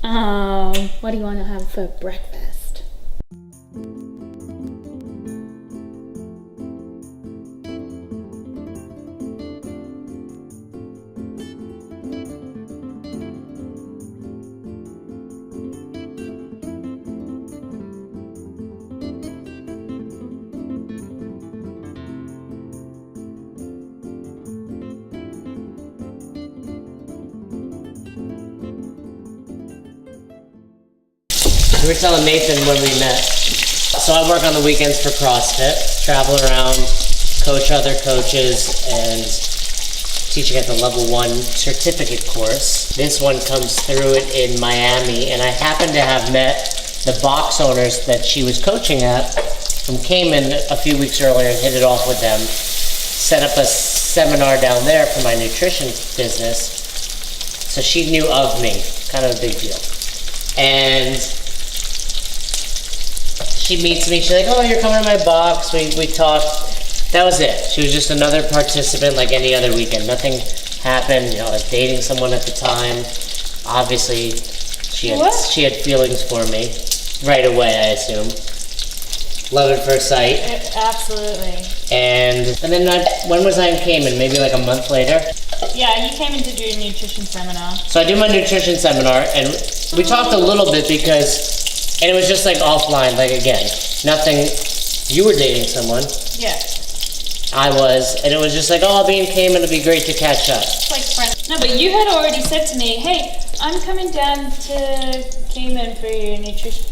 What do you want to have for breakfast? We were telling Nathan when we met. So I work on the weekends for CrossFit, travel around, coach other coaches, and teaching at the level 1 certificate course. This one comes through it in Miami, and I happen to have met the box owners that she was coaching at from Cayman a few weeks earlier and hit it off with them. Set up a seminar down there for my nutrition business. So she knew of me, kind of a big deal. And she meets me, she's like, oh, you're coming to my box, we talked. That was it. She was just another participant like any other weekend. Nothing happened. You know, I was dating someone at the time. Obviously, she had feelings for me right away, I assume. Love at first sight. Absolutely. And then when was I in Cayman? Maybe like a month later? Yeah, you came in to do a nutrition seminar. So I do my nutrition seminar, and we talked a little bit and it was just like offline, like again, nothing. You were dating someone. Yeah. I was, and it was just like, oh, I'll be in Cayman, it'll be great to catch up. Like friends. No, but you had already said to me, hey, I'm coming down to Cayman for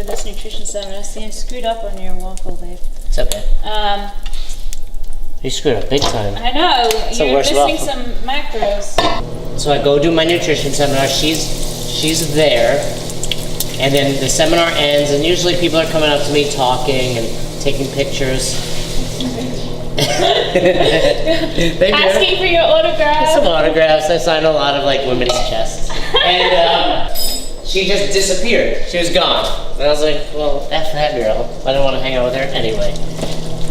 this nutrition seminar. So you screwed up on your waffle, babe. It's okay. You screwed up big time. I know, you're missing waffle. some macros. So I go do my nutrition seminar, she's there, and then the seminar ends, and usually people are coming up to me talking and taking pictures. Asking for your autograph. Some autographs. I signed a lot of like women's chests. And she just disappeared. She was gone. And I was like, well, F that girl. I don't want to hang out with her anyway.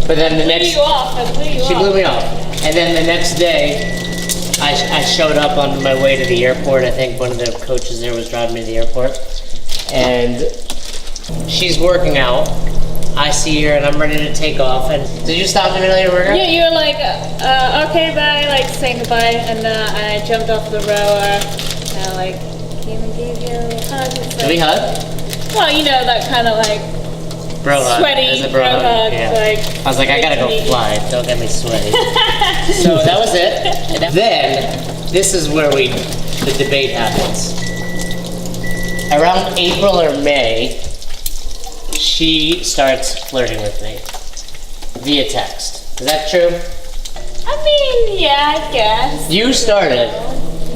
But then the next... She blew me off. And then the next day, I showed up on my way to the airport. I think one of the coaches there was driving me to the airport. And she's working out. I see her and I'm ready to take off. And did you stop in the middle of your workout? Yeah, you were like, okay, bye, like saying goodbye. And I jumped off the rower. And I like came and gave you a hug. Did we hug? Well, you know, that kind of like bro hug. sweaty bro hug. Yeah. Like, I was like, I gotta go fly. Don't get me sweaty. So that was it. And then, this is where the debate happens. Around April or May, she starts flirting with me via text. Is that true? I mean, yeah, I guess. You started.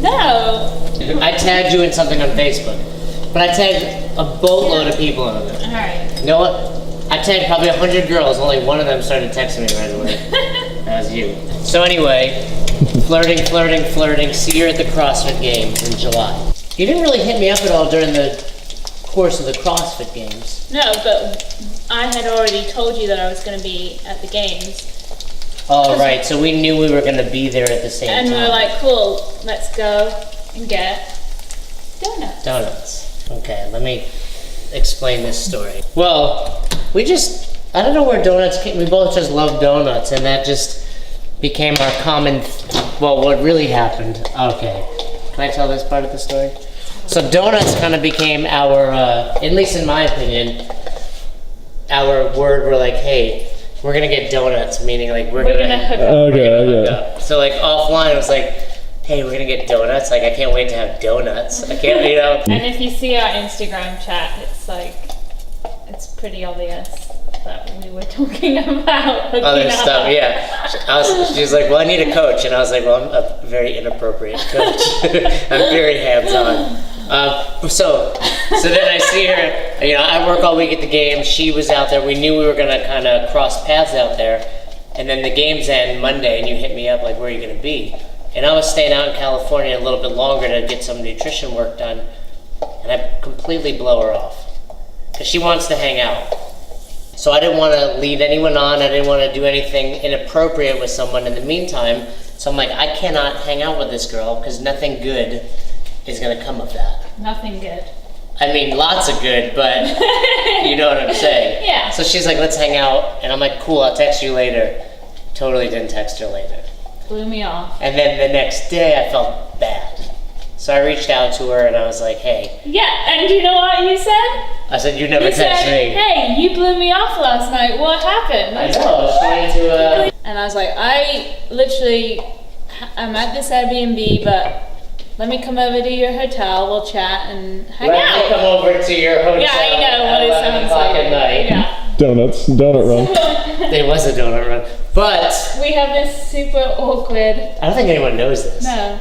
No. I tagged you in something on Facebook, but I tagged a boatload of people in it. Alright. You know what? I tagged probably 100 girls, only one of them started texting me right away. That was you. So anyway, flirting, see her at the CrossFit Games in July. You didn't really hit me up at all during the course of the CrossFit Games. No, but I had already told you that I was going to be at the games. Oh, right, so we knew we were going to be there at the same time. And we were like, cool, let's go and get donuts. Okay, let me explain this story. Well, I don't know where donuts came. We both just love donuts, and that just became our common, what really happened. Okay, can I tell this part of the story? So donuts kind of became our, at least in my opinion, our word. We're like, hey, we're gonna get donuts, meaning like we're gonna hook up. Okay. So like offline, it was like, hey, we're gonna get donuts. Like I can't wait to have donuts. I can't, you know. And if you see our Instagram chat, it's like, it's pretty obvious that we were talking about hooking other up. stuff. Yeah. She's like, well, I need a coach, and I was like, well, I'm a very inappropriate coach. I'm very hands-on. So then I see her, you know, I work all week at the games. She was out there. We knew we were going to kind of cross paths out there. And then the games end Monday, and you hit me up like, where are you going to be? And I was staying out in California a little bit longer to get some nutrition work done. And I completely blow her off because she wants to hang out. So I didn't want to lead anyone on. I didn't want to do anything inappropriate with someone in the meantime. So I'm like, I cannot hang out with this girl because nothing good is going to come of that. Nothing good. I mean, lots of good, but you know what I'm saying. Yeah. So she's like, let's hang out. And I'm like, cool, I'll text you later. Totally didn't text her later. Blew me off. And then the next day I felt bad. So I reached out to her and I was like, hey. Yeah, and do you know what you said? I said, you never You text said, me. hey, you blew me off last night. What happened? I know, I was trying to, And I was like, I'm at this Airbnb, but let me come over to your hotel. We'll chat and hang let out. me come over to your hotel Yeah, I know what at it 11 sounds o'clock like. at night. Yeah. Donut run. There was a donut run. But We have this super awkward. I don't think anyone knows this. No.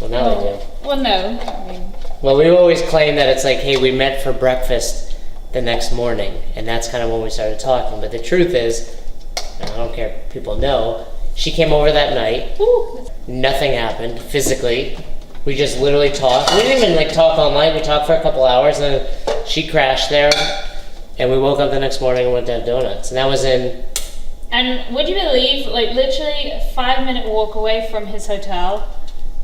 Well, now they do. Well, no. I mean, Well, we always claim that it's like, hey, we met for breakfast the next morning, and that's kind of when we started talking. But the truth is, and I don't care if people know, she came over that night. ooh, Nothing happened physically. We just literally talked. We didn't even like talk all night. We talked for a couple hours, and then she crashed there, and we woke up the next morning and went to have donuts. And that was in. And would you believe, like literally a 5-minute walk away from his hotel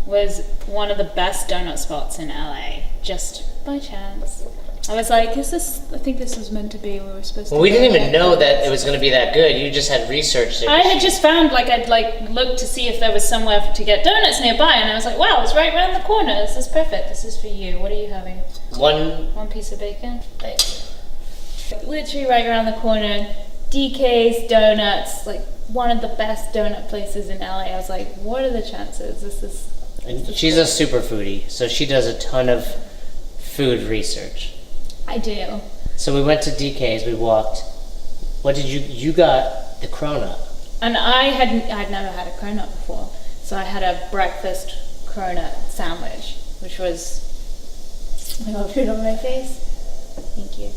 was one of the best donut spots in LA, just by chance. I was like, I think this was meant to be, we were supposed to Well, we go didn't even there. know that it was going to be that good. You just had researched it. I had just found, I'd looked to see if there was somewhere to get donuts nearby, and I was like, wow, it's right around the corner. This is perfect. This is for you. What are you having? One. Piece of bacon? Thank you. Literally right around the corner. DK's Donuts, like one of the best donut places in LA. I was like, what are the chances? This is. And she's a super foodie, so she does a ton of food research. I do. So we went to DK's, we walked. What did you got the cronut. And I'd never had a cronut before, so I had a breakfast cronut sandwich, which was. I got food on my face. Thank you.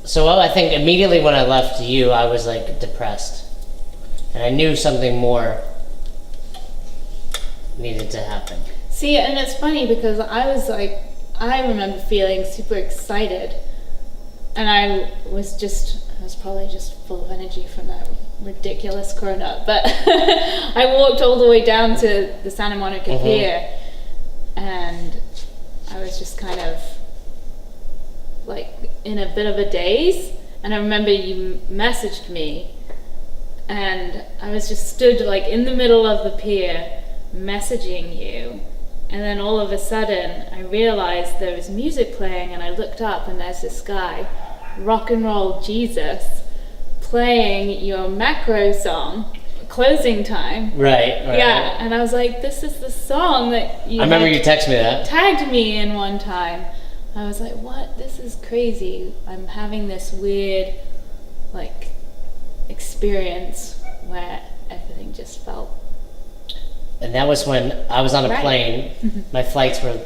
So I think immediately when I left you, I was like depressed. And I knew something more needed to happen. See, and it's funny because I remember feeling super excited, and I was probably just full of energy from that ridiculous cronut. But I walked all the way down to the Santa Monica Pier, and I was just kind of like in a bit of a daze. And I remember you messaged me, and I was just stood like in the middle of the pier messaging you, and then all of a sudden I realized there was music playing, and I looked up and there's this guy, Rock and Roll Jesus, playing your macro song, Closing Time. Right. Yeah, and I was like, this is the song that you I remember had you texted me that. tagged me in one time. I was like, what? This is crazy. I'm having this weird like experience where everything just felt. And that was when I was on a Right. plane. My flights were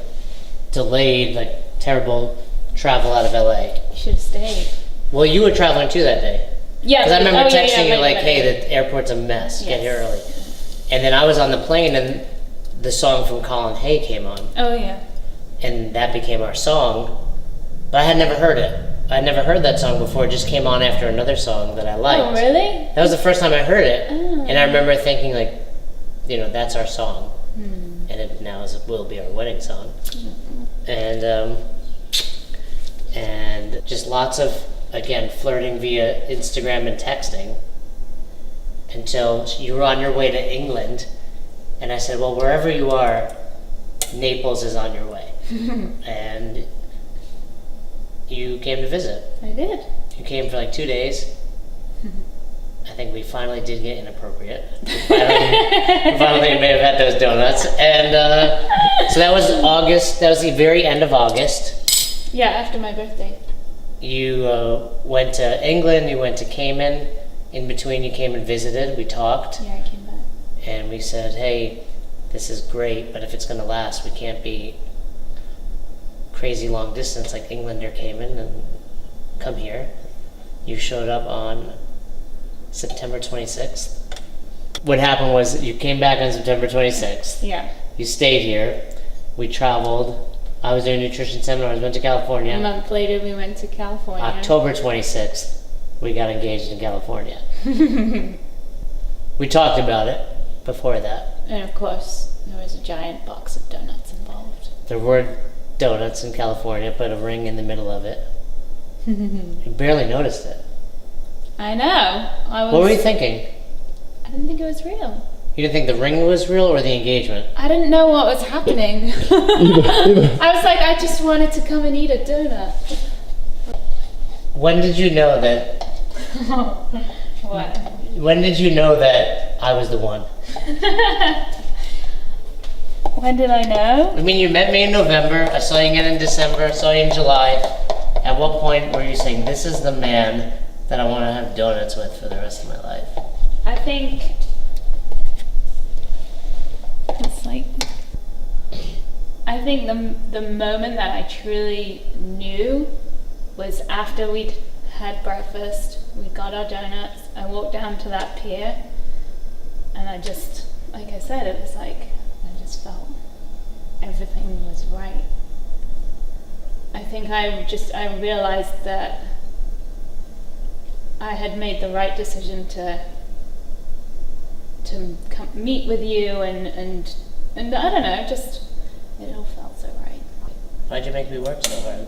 delayed, like terrible travel out of LA. You should have stayed. Well, you were traveling too that day. Yeah. Because I remember oh, yeah, texting yeah, you right, like, right, hey, right. the airport's a mess. Get here early. Yes. And then I was on the plane and the song from Colin Hay came on. Oh yeah. And that became our song. But I had never heard it. I had never heard that song before. It just came on after another song that I liked. Oh really? That was the first time I heard it. Oh. And I remember thinking like, you know, that's our song. Hmm. And it now will be our wedding song. And just lots of, again, flirting via Instagram and texting until you were on your way to England. And I said, well, wherever you are, Naples is on your way. And you came to visit. I did. You came for like 2 days. I think we finally did get inappropriate. We finally may have had those donuts. And so that was August. That was the very end of August. Yeah, after my birthday. You went to England. You went to Cayman. In between, you came and visited. We talked. Yeah, I came back. And we said, hey, this is great, but if it's going to last, we can't be crazy long distance like England or Cayman and come here. You showed up on September 26th. What happened was you came back on September 26th. Yeah. You stayed here. We traveled. I was doing nutrition seminars, went to California. A month later, we went to California. October 26th, we got engaged in California. We talked about it before that. And of course, there was a giant box of donuts involved. There were donuts in California, put a ring in the middle of it. You barely noticed it. I know. What were you thinking? I didn't think it was real. You didn't think the ring was real or the engagement? I didn't know what was happening. I was like, I just wanted to come and eat a donut. When did you know that? What? When did you know that I was the one? When did I know? I mean, you met me in November. I saw you again in December. I saw you in July. At what point were you saying, this is the man that I want to have donuts with for the rest of my life? I think it's like, I think the moment that I truly knew was after we'd had breakfast, we got our donuts, I walked down to that pier, and I just, like I said, it was like, I just felt everything was right. I think I realized that I had made the right decision to come meet with you and I don't know, just it all felt so right. Why'd you make me work so hard?